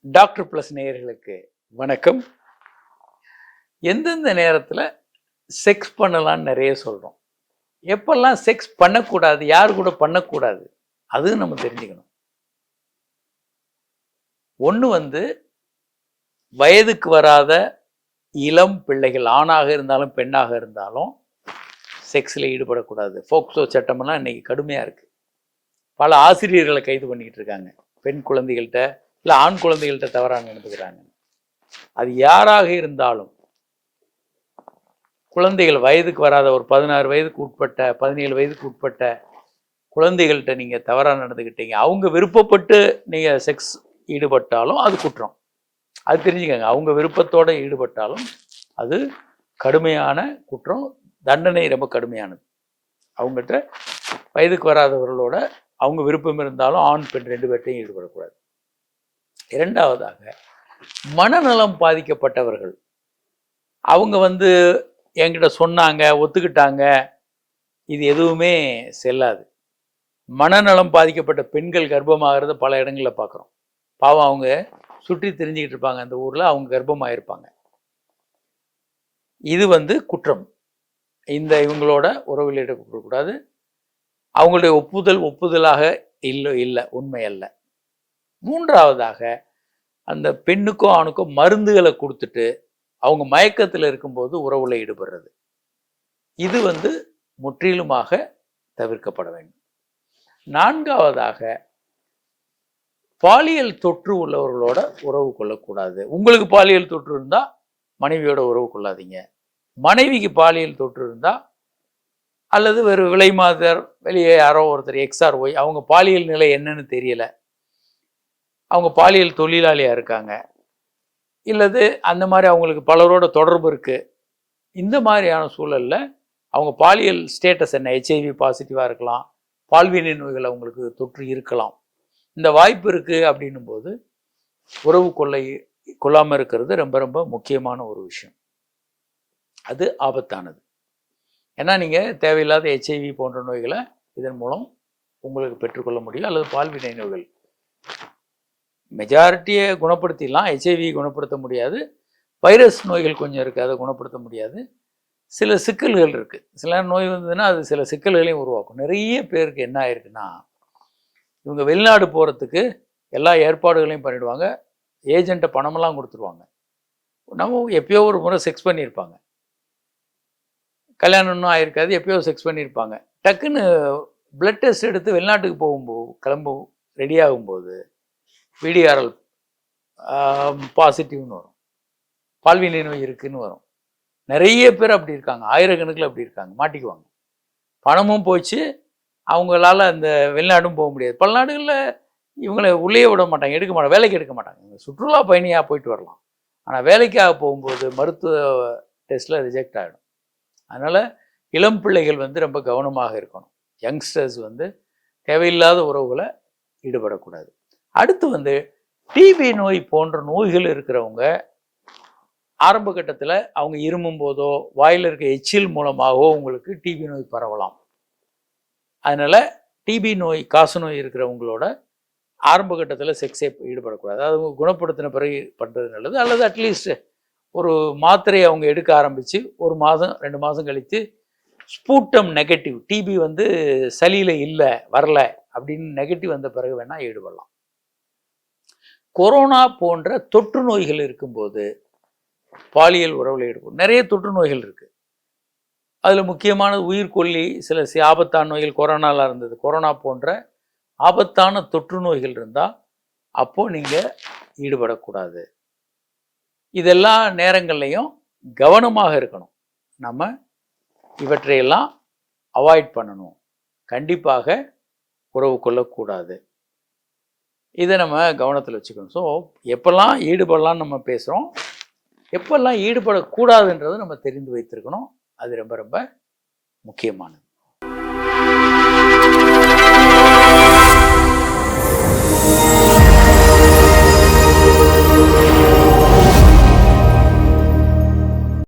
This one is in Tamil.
டாக்டர் பிளஸ் நேயர்களுக்கு வணக்கம். எந்தெந்த நேரத்தில் செக்ஸ் பண்ணலான்னு நிறைய சொல்கிறோம். எப்பெல்லாம் செக்ஸ் பண்ணக்கூடாது, யார் கூட பண்ணக்கூடாது, அதுவும் நம்ம தெரிஞ்சுக்கணும். ஒன்று வயதுக்கு வராத இளம் பிள்ளைகள், ஆணாக இருந்தாலும் பெண்ணாக இருந்தாலும் செக்ஸில் ஈடுபடக்கூடாது. ஃபோக்சோ சட்டமெல்லாம் இன்னைக்கு கடுமையாக இருக்குது. பல ஆசிரியர்களை கைது பண்ணிக்கிட்டு இருக்காங்க. பெண் குழந்தைகள்கிட்ட இல்லை ஆண் குழந்தைகள்கிட்ட தவறாக நடந்துக்கிறாங்க. அது யாராக இருந்தாலும், குழந்தைகள் வயதுக்கு வராத ஒரு 16 வயதுக்கு உட்பட்ட 17 வயதுக்கு உட்பட்ட குழந்தைகள்கிட்ட நீங்கள் தவறாக நடந்துக்கிட்டீங்க, அவங்க விருப்பப்பட்டு நீங்கள் செக்ஸ் ஈடுபட்டாலும் அது குற்றம். அது தெரிஞ்சுக்கங்க. அவங்க விருப்பத்தோடு ஈடுபட்டாலும் அது கடுமையான குற்றம், தண்டனை ரொம்ப கடுமையானது. அவங்ககிட்ட வயதுக்கு வராதவர்களோட அவங்க விருப்பம் இருந்தாலும் ஆண் பெண் 2 பேர்ட்டையும் ஈடுபடக்கூடாது. இரண்டாவதாக, மனநலம் பாதிக்கப்பட்டவர்கள், அவங்க என்கிட்ட சொன்னாங்க, ஒத்துக்கிட்டாங்க, இது எதுவுமே செல்லாது. மனநலம் பாதிக்கப்பட்ட பெண்கள் கர்ப்பமாகிறத பல இடங்களில் பார்க்குறோம். பாவம், அவங்க சுற்றி தெரிஞ்சுக்கிட்டு இருப்பாங்க, அந்த ஊரில் அவங்க கர்ப்பமாயிருப்பாங்க. இது குற்றம். இவங்களோட உறவில் ஈடுபடக்கூடாது. அவங்களுடைய ஒப்புதலாக இல்லை, உண்மை அல்ல. மூன்றாவதாக, அந்த பெண்ணுக்கோ ஆணுக்கோ மருந்துகளை கொடுத்துட்டு அவங்க மயக்கத்தில் இருக்கும்போது உறவுல ஈடுபடுறது, இது முற்றிலுமாக தவிர்க்கப்பட வேண்டும். நான்காவதாக, பாலியல் தொற்று உள்ளவர்களோட உறவு கொள்ளக்கூடாது. உங்களுக்கு பாலியல் தொற்று இருந்தால் மனைவியோட உறவு கொள்ளாதீங்க. மனைவிக்கு பாலியல் தொற்று இருந்தால், அல்லது வேறு விலை மாதர், வெளியே யாரோ ஒருத்தர் எக்ஸ்ஆர் ஒய், அவங்க பாலியல் நிலை என்னன்னு தெரியல, அவங்க பாலியல் தொழிலாளியாக இருக்காங்க, இல்லது அந்த மாதிரி அவங்களுக்கு பலரோட தொடர்பு இருக்குது, இந்த மாதிரியான சூழலில் அவங்க பாலியல் ஸ்டேட்டஸ் என்ன, HIV பாசிட்டிவாக இருக்கலாம், பால்வினை நோய்கள் அவங்களுக்கு தொற்று இருக்கலாம், இந்த வாய்ப்பு இருக்குது. அப்படின்னும் போது உறவு கொள்ளாமல் இருக்கிறது ரொம்ப ரொம்ப முக்கியமான ஒரு விஷயம். அது ஆபத்தானது. ஏன்னா நீங்கள் தேவையில்லாத HIV போன்ற நோய்களை இதன் மூலம் உங்களுக்கு பெற்றுக்கொள்ள முடியும். அல்லது பால்வினை நோய்கள் மெஜாரிட்டியை குணப்படுத்திடலாம், HIV குணப்படுத்த முடியாது. வைரஸ் நோய்கள் கொஞ்சம் இருக்குது, அதை குணப்படுத்த முடியாது. சில சிக்கல்கள் இருக்குது. சில நோய் வந்ததுன்னா அது சில சிக்கல்களையும் உருவாக்கும். நிறைய பேருக்கு என்ன ஆயிருக்குன்னா, இவங்க வெளிநாடு போகிறதுக்கு எல்லா ஏற்பாடுகளையும் பண்ணிவிடுவாங்க, ஏஜெண்ட்டை பணமெல்லாம் கொடுத்துருவாங்க. நம்ம எப்பயோ ஒரு முறை செக்ஸ் பண்ணியிருப்பாங்க, கல்யாணம் இன்னும் ஆயிருக்காது, எப்பயோ செக்ஸ் பண்ணியிருப்பாங்க. டக்குன்னு பிளட் டெஸ்ட் எடுத்து வெளிநாட்டுக்கு கிளம்ப ரெடி ஆகும்போது VDRL பாசிட்டிவ்னு வரும், பால்வினை நோய் இருக்குன்னு வரும். நிறைய பேர் அப்படி இருக்காங்க, ஆயிரக்கணக்கில் அப்படி இருக்காங்க, மாட்டிக்குவாங்க. பணமும் போச்சு, அவங்களால அந்த வெளிநாடும் போக முடியாது. பல நாடுகளில் இவங்களை உள்ளே விட மாட்டாங்க, எடுக்க மாட்டாங்க, வேலைக்கு எடுக்க மாட்டாங்க. இவங்க சுற்றுலா பயணியாக போயிட்டு வரலாம், ஆனால் வேலைக்காக போகும்போது மருத்துவ டெஸ்ட்டில் ரிஜெக்ட் ஆகிடும். அதனால் இளம் பிள்ளைகள் ரொம்ப கவனமாக இருக்கணும். யங்ஸ்டர்ஸ் தேவையில்லாத உறவுகளை ஈடுபடக்கூடாது. அடுத்து டிபி நோய் போன்ற நோய்கள் இருக்கிறவங்க ஆரம்ப கட்டத்தில் அவங்க இருமும் போதோ வாயில் இருக்க எச்சில் மூலமாகவோ உங்களுக்கு டிபி நோய் பரவலாம். அதனால் டிபி நோய், காச நோய் இருக்கிறவங்களோட ஆரம்ப கட்டத்தில் செக்ஸே ஈடுபடக்கூடாது. அது குணப்படுத்தின பிறகு பண்ணுறது நல்லது. அல்லது அட்லீஸ்ட் ஒரு மாத்திரையை அவங்க எடுக்க ஆரம்பித்து 1 மாதம் 2 மாதம் கழித்து ஸ்பூட்டம் நெகட்டிவ், டிபி சளியில் இல்லை, வரல அப்படின்னு நெகட்டிவ் வந்த பிறகு வேணால் ஈடுபடலாம். கொரோனா போன்ற தொற்று நோய்கள் இருக்கும்போது பாலியல் உறவில் ஈடுபடும். நிறைய தொற்று நோய்கள் இருக்குது. அதில் முக்கியமானது உயிர்கொல்லி, சில ஆபத்தான நோய்கள் கொரோனாவில் இருந்தது. கொரோனா போன்ற ஆபத்தான தொற்று நோய்கள் இருந்தால் அப்போது நீங்கள் ஈடுபடக்கூடாது. இதெல்லா நேரங்கள்லையும் கவனமாக இருக்கணும். நம்ம இவற்றையெல்லாம் அவாய்ட் பண்ணணும். கண்டிப்பாக உறவு கொள்ளக்கூடாது. இதை நம்ம கவனத்தில் வச்சுக்கணும். ஸோ எப்பெல்லாம் ஈடுபடலான்னு நம்ம பேசுகிறோம், எப்பெல்லாம் ஈடுபடக்கூடாதுன்றதை நம்ம தெரிந்து வைத்திருக்கணும். அது ரொம்ப ரொம்ப முக்கியமானது.